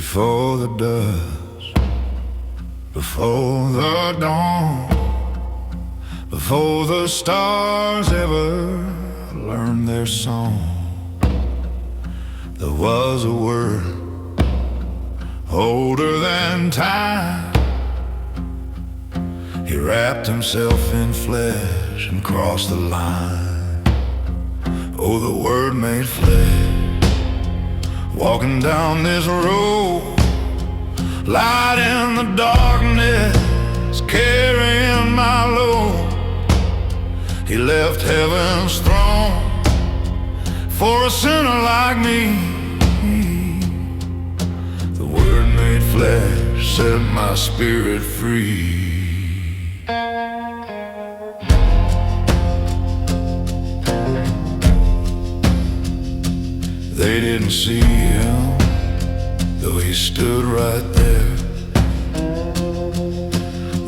before the dusk, before the dawn, before the stars ever learned their song. There was a word older than time. He wrapped himself in flesh and crossed the line. Oh, the Word made flesh, walking down this road, light in the darkness, carrying my load. He left heaven's throne for a sinner like me. The Word made flesh, set my spirit free. They didn't see him, though he stood right there,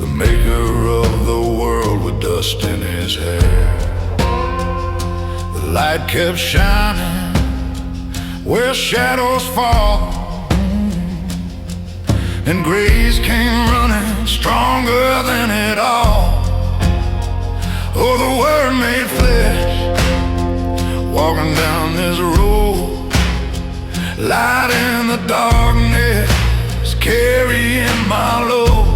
the maker of the world with dust in his hair. The light kept shining where shadows fall, and grace came running stronger than it all. Oh, the Word made flesh, walking down this road, light in the darkness, carrying my load.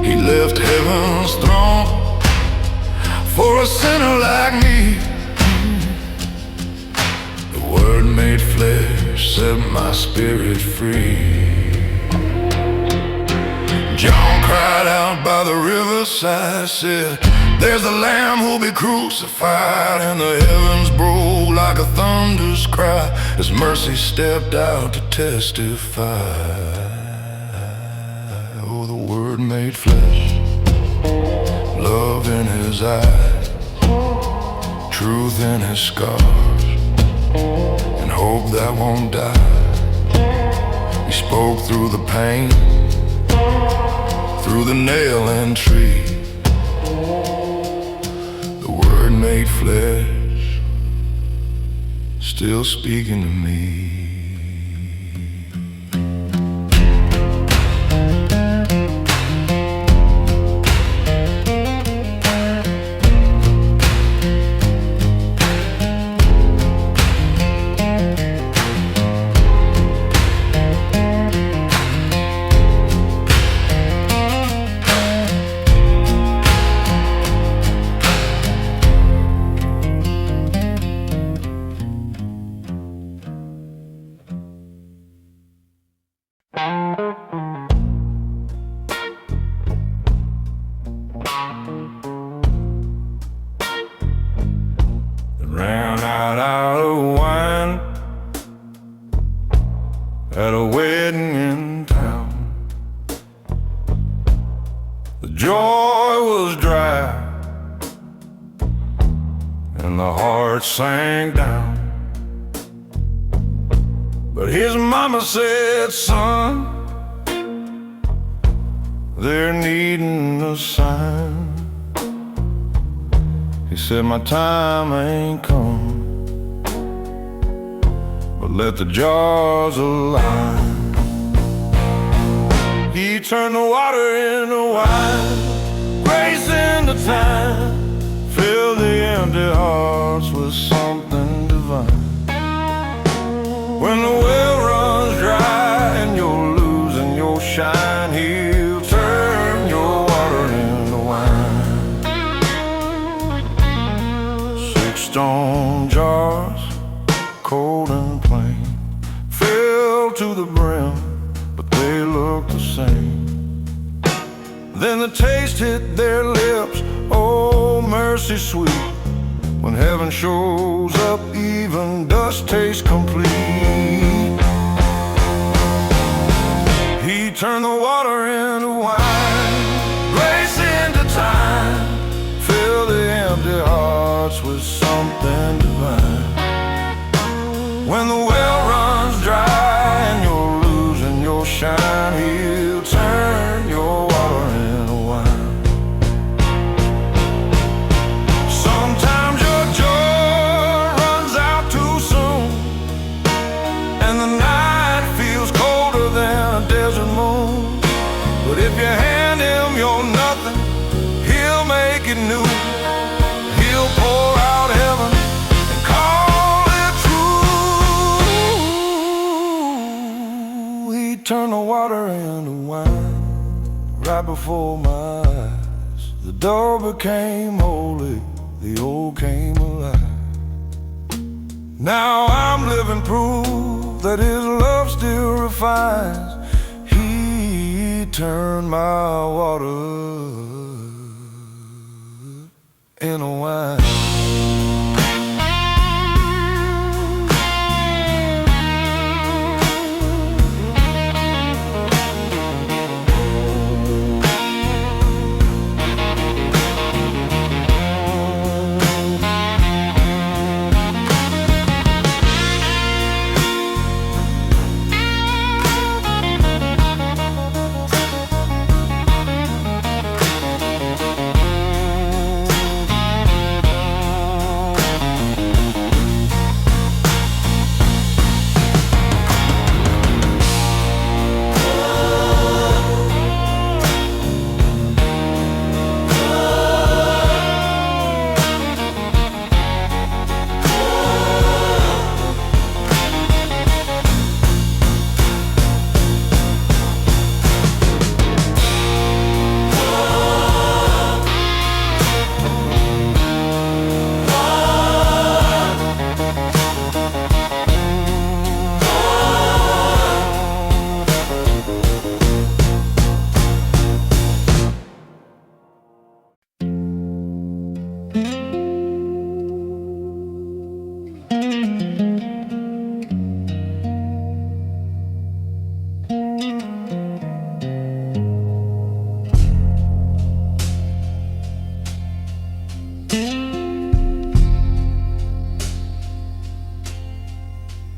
He left heaven's throne for a sinner like me. The Word made flesh, set my spirit free. John cried out by the riverside, said, "There's the Lamb who'll be crucified." And the heavens broke like a thunder's cry as mercy stepped out to testify. Oh, the Word made flesh, love in his eyes, truth in his scars, and hope that won't die. He spoke through the pain, through the nail and tree. The Word made flesh, still speaking to me. Ran out of wine at a wedding in town. The joy was dry and the heart sank down. But his mama said, "Son, they're needing a sign." He said, "My time ain't come, but let the jars align." He turned the water into wine, grace into time, filled the empty hearts with something divine. When the well runs dry and you're losing your shine, He'll turn your water into wine. 6 stone jars, cold and plain, filled to the brim, but they look the same. Then the taste hit their lips, oh mercy sweet. When heaven shows up, even dust tastes complete. He turned the water into wine, grace into time, fill the empty hearts with something divine. When the well runs dry and you're losing your shine, He'll turn your water into wine. Sometimes your joy runs out too soon, and the night feels cold If you hand him your nothing, he'll make it new. He'll pour out heaven and call it true. He turned the water into wine right before my eyes. The door became holy, the old came alive. Now I'm living proof that his love still refines. He turned my water into wine.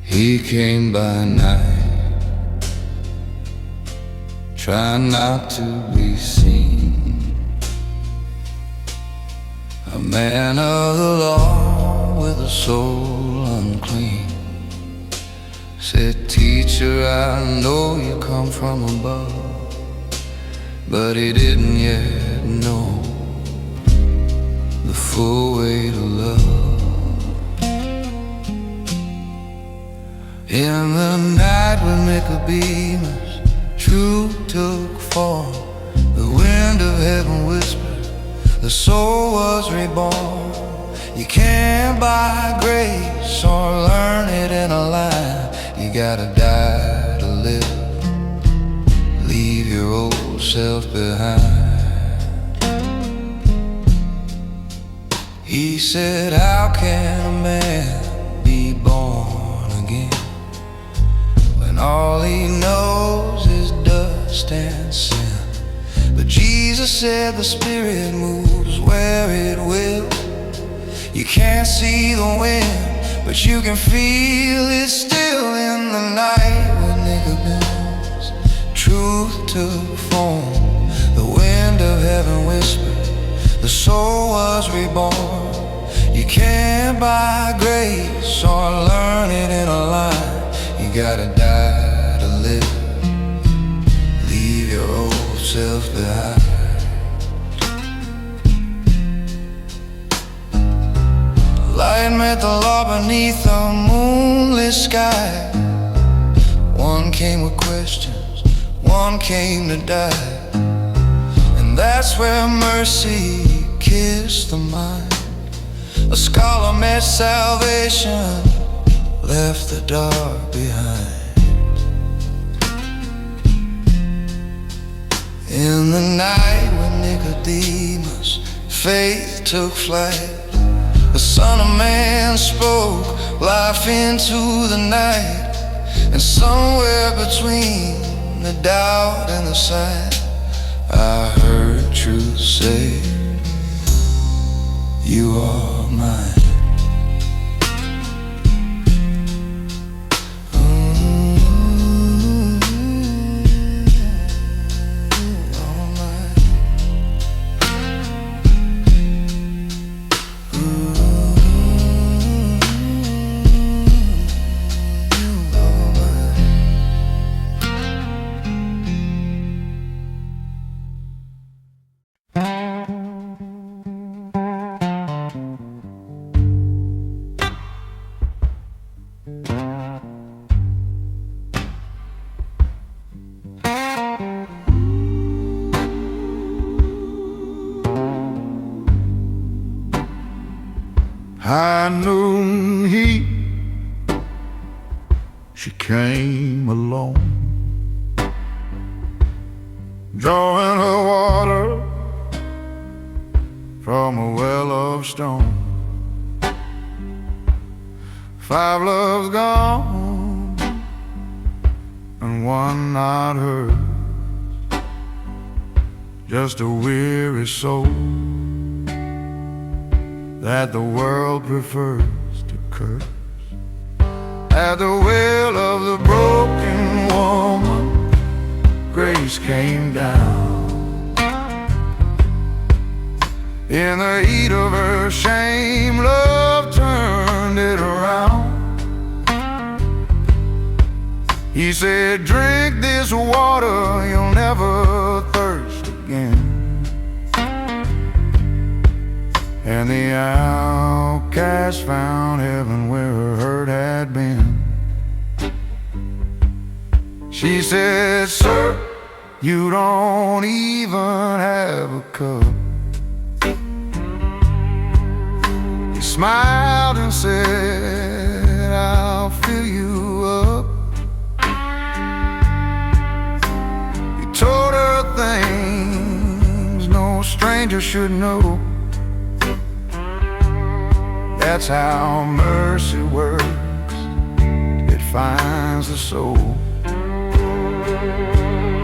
He came by night, trying not to be seen. A man of the law with a soul unclean. Said, teacher, I know you come from above, but he didn't yet know the full weight of love. In the night when Nicodemus truth took form, the wind of heaven whispered, the soul was reborn. You can't buy grace or learn it in a line. You gotta die to live, leave your old self behind. He said, how can a man be born again when all he knows is dust and sin? But Jesus said the Spirit moves where it will. You can't see the wind, but you can feel it still. In the night when Nicodemus truth took form, the wind of heaven whispered, the soul was reborn. You can't buy grace or learn it in a line. You gotta die to live, leave your old self behind. Light met the law beneath a moonless sky. One came with questions, one came to die. And that's where mercy kissed the mind. A scholar met salvation, left the dark behind. In the night when Nicodemus' faith took flight, the Son of Man spoke life into the night. And somewhere between the doubt and the sight, I heard truth say, you are mine. high noon heat, she came along, drawing her water from a well of stone. 5 loves gone and one not hers, just a weary soul that the world prefers to curse. At the well of the broken woman, grace came down. In the heat of her shame, love turned it around. He said, drink this water, you'll never thirst again. And the outcast found heaven where her hurt had been. She said, sir, you don't even have a cup. He smiled and said, I'll fill you up. He told her things no stranger should know. That's how mercy works, it finds the soul.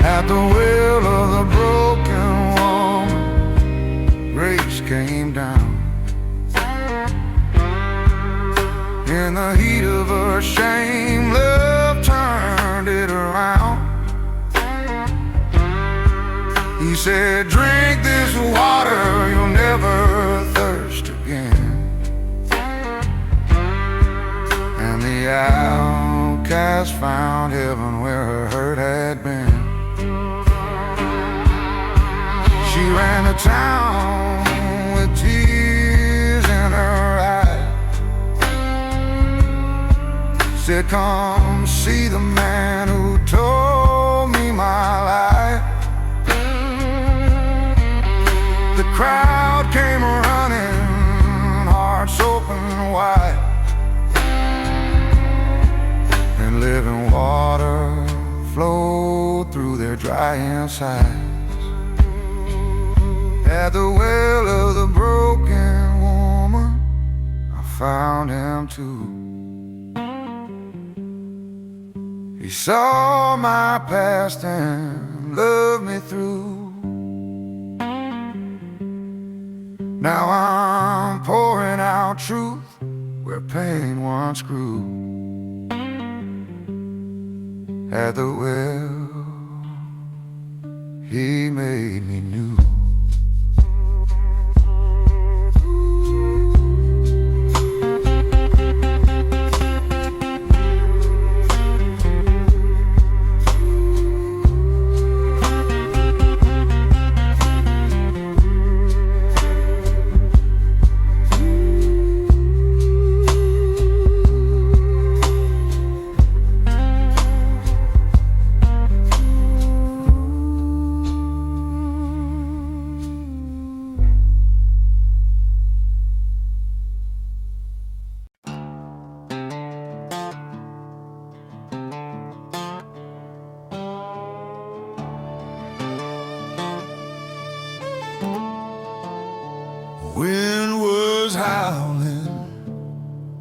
At the well of the broken woman, grace came down. In the heat of her shame, love turned it around. He said, drink this water, you'll never thirst again. And the outcast found heaven where her hurt had been. She ran to town with tears in her eyes, said, come see the man who told me my life. The crowd came running, hearts open wide, and living water flowed through their dry insides. At the well of the broken woman, I found him too. He saw my past and loved me through. Now I'm pouring out truth where pain once grew. At the well, he made me new. Wind was howling,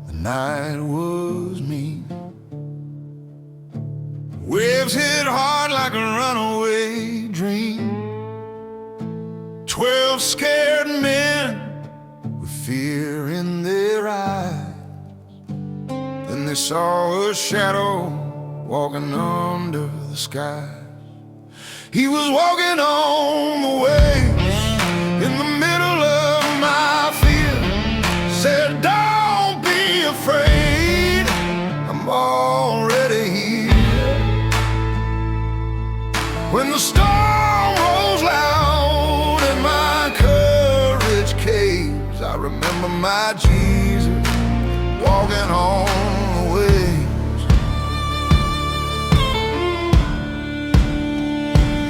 the night was mean. Waves hit hard like a runaway dream. 12 scared men with fear in their eyes. Then they saw a shadow walking under the sky. He was walking on the waves in the middle of my fear. Said, don't be afraid, I'm already here. When the storm rolls loud and my courage caves, I remember my Jesus walking on the waves.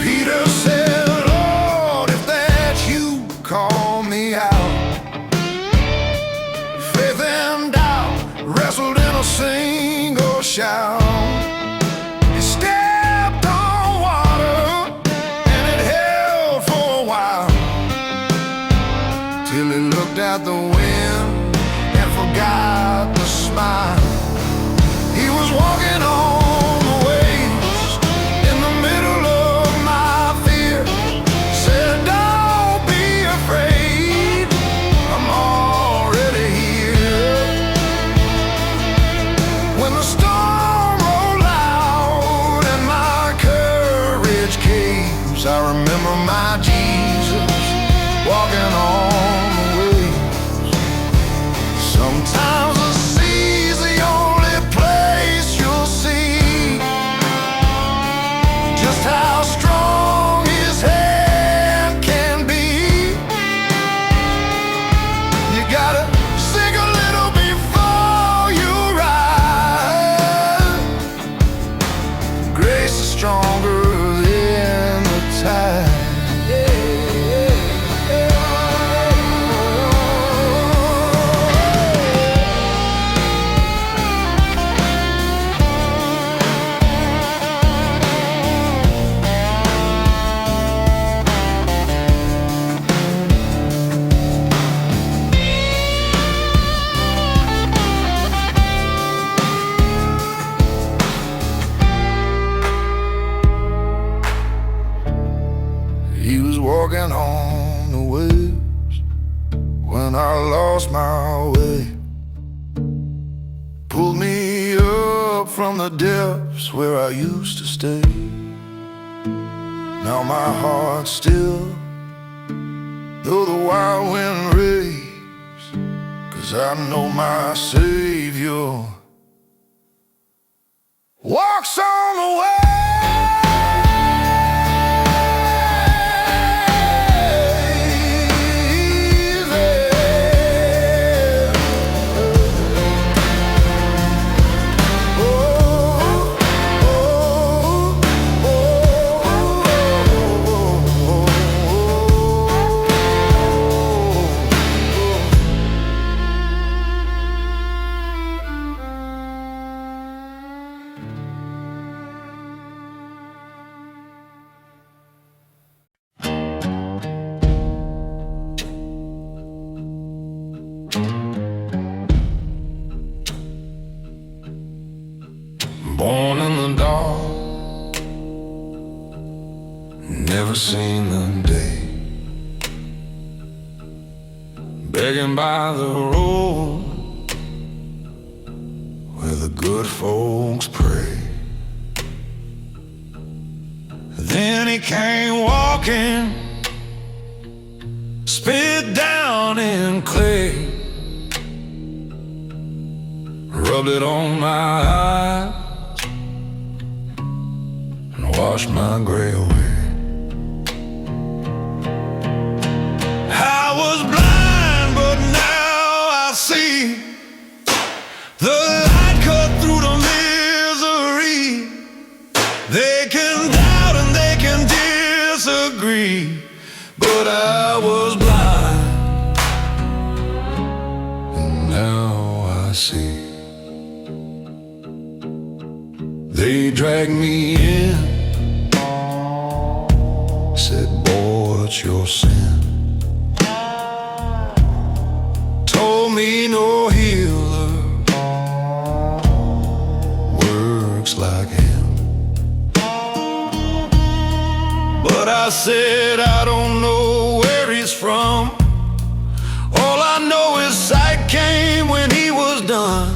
Peter said, Lord, if that's you, call me out. Faith at the wind and forgot to smile. He was walking on the waves in the middle of my fear. Said, don't be afraid, I'm already here. When the storm rolled out and my courage caves, I remember my Jesus walking on the waves. Sometimes the sea's the only place you'll see just how strong his hand can be. You gotta sink a little before you rise. Grace is stronger than the tide. He was walking on the waves when I lost my way. Pulled me up from the depths where I used to stay. Now my heart's still, though the wild wind raves, 'cause I know my Savior walks on the way. Born in the dark, never seen the day. Begging by the road where the good folks pray. Then he came walking, spit down in clay, rubbed it on my eyes, wash my gray away. I was blind, but now I see. The light cut through the misery. They can doubt and they can disagree, but I was blind, and now I see. They dragged me in, said, boy, it's your sin. Told me no healer works like him. But I said, I don't know where he's from. All I know is sight came when he was done.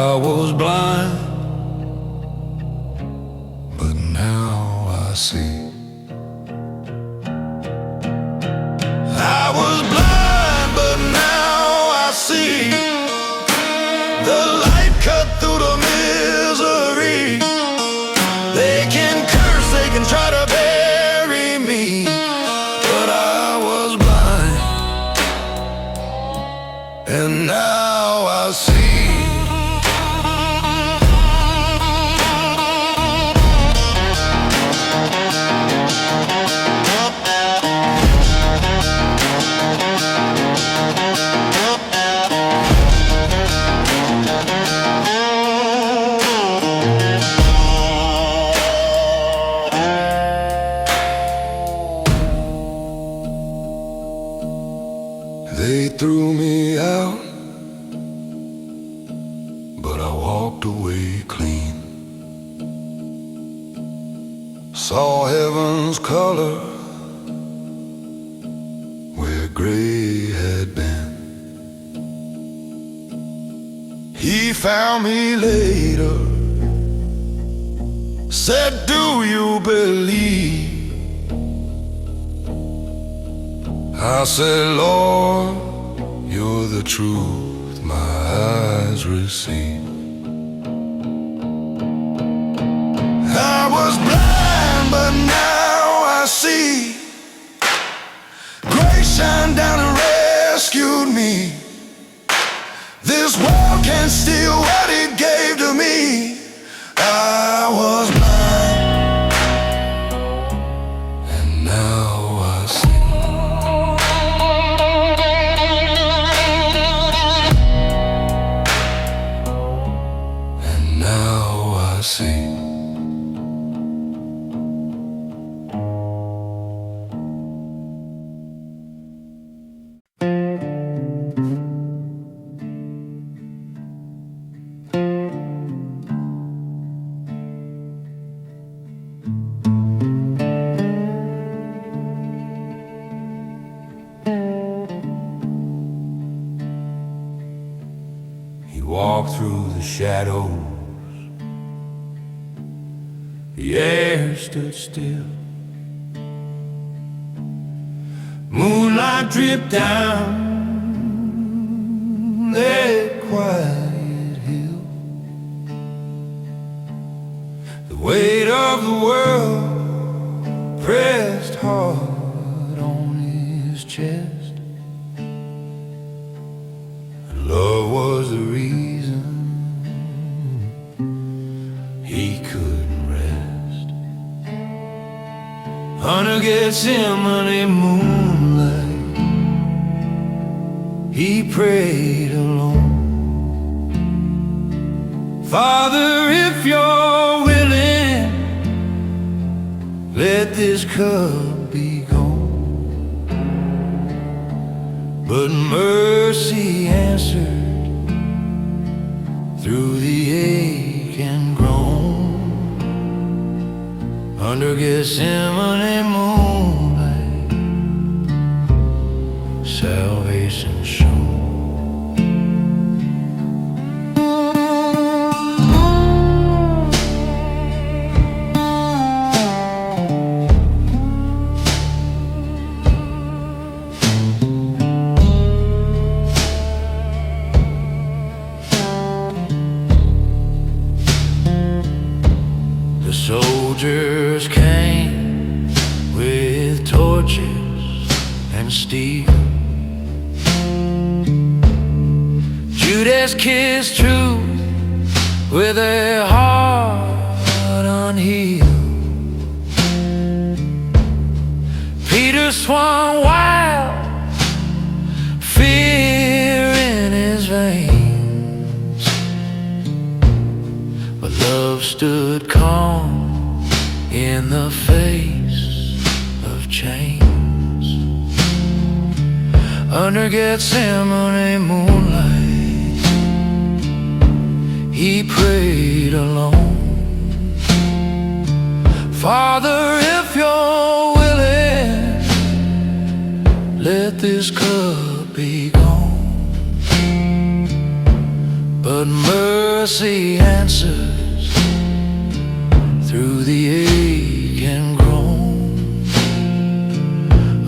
I was blind, but now I see. I was blind, but now I see. The light cut through the misery. They can curse, they can try to bury me, but I was blind, threw me out, but I walked away clean. Saw heaven's color where gray had been. He found me later, said, do you believe? I said, Lord, you're the truth my eyes receive. I was blind, but now I see. Grace shined down and rescued me. This world can't steal what it gave to me. I was blind, and now I see. And now I see. Walk through the shadows, the air stood still. Moonlight dripped down that quiet hill. The weight of the world pressed hard on his chest. Love was the reason he couldn't rest. Under Gethsemane moonlight, he prayed alone. Father, if you're willing, let this cup be gone. But mercy answered through the ache and groan. Under Gethsemane moonlight, salvation shone. The soldiers came with torches and steel. Judas kissed truth with a heart unhealed. Peter swung wild, fear in his veins, but love stood calm in the face of chains. Under Gethsemane moonlight, he prayed alone. Father, if you're willing, let this cup be gone. But mercy answers through the ache and groan.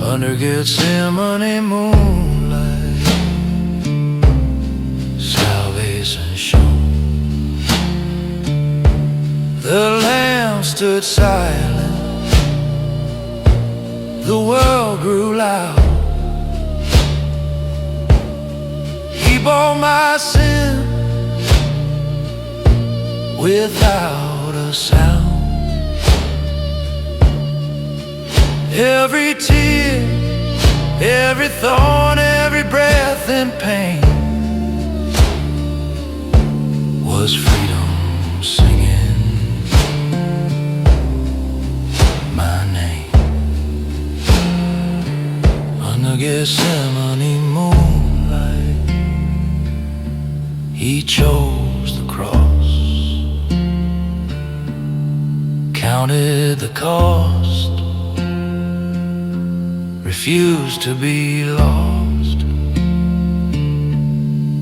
Under Gethsemane moonlight, salvation shone. The Lamb stood silent, the world grew loud. He bore my sin without a sound. Every tear, every thorn, every breath and pain was freedom singing my name. Under Gethsemane moonlight, chose the cross, counted the cost, refused to be lost.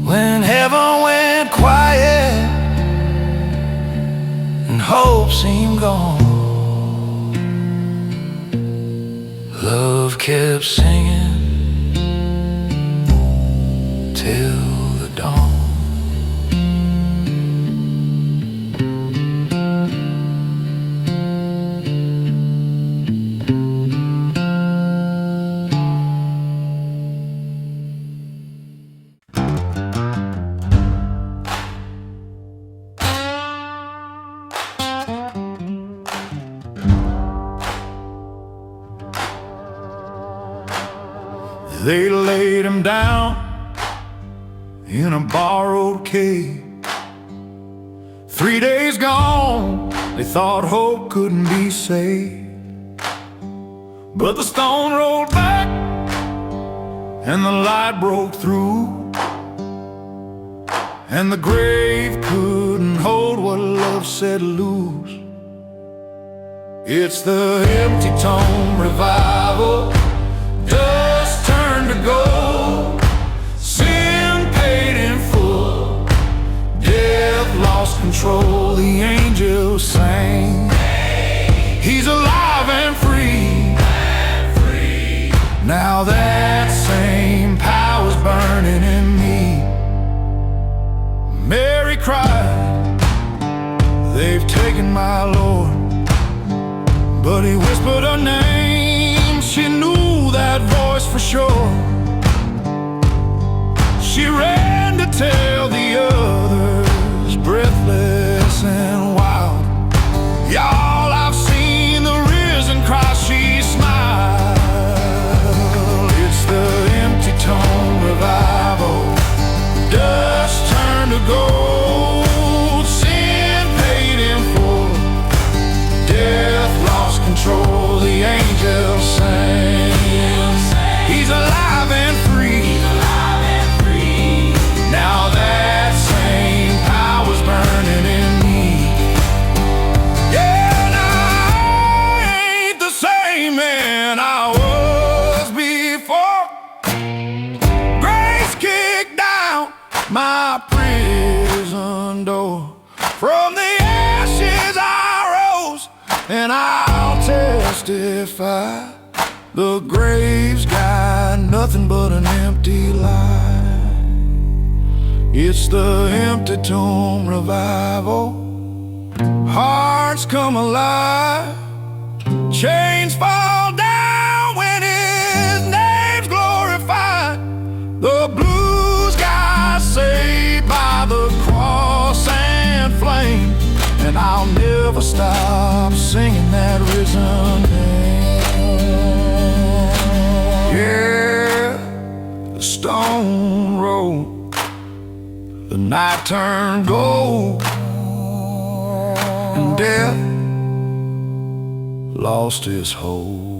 When heaven went quiet and hope seemed gone, love kept singing till the dawn. They laid him down in a borrowed cave. 3 days gone, they thought hope couldn't be saved. But the stone rolled back and the light broke through, and the grave couldn't hold what love said loose. It's the empty tomb revival. Dust turned to gold, sin paid in full, death lost control. The angels sang, he's alive and free. Now that same power's burning in me. Mary cried, they've taken my Lord. But he whispered her name, she knew that voice for sure. She ran to tell the others, breathless and wild, y'all, I've seen the risen Christ. She smiled. It's the empty tomb revival. Dust turned to gold, sin paid in full, death lost control. The angels sang, he's alive and free. Now that same power's burning in me. Yeah, now I ain't the same man I was before. Grace kicked down my prison door. From the ashes I rose, and I'll testify, the grave's got nothing but an empty lie. It's the empty tomb revival. Hearts come alive, chains fall down when his name's glorified. The blues got saved by the cross and flame, and I'll never stop singing that risen name. Yeah, the stone rolled, the night turned gold, and death lost his hold.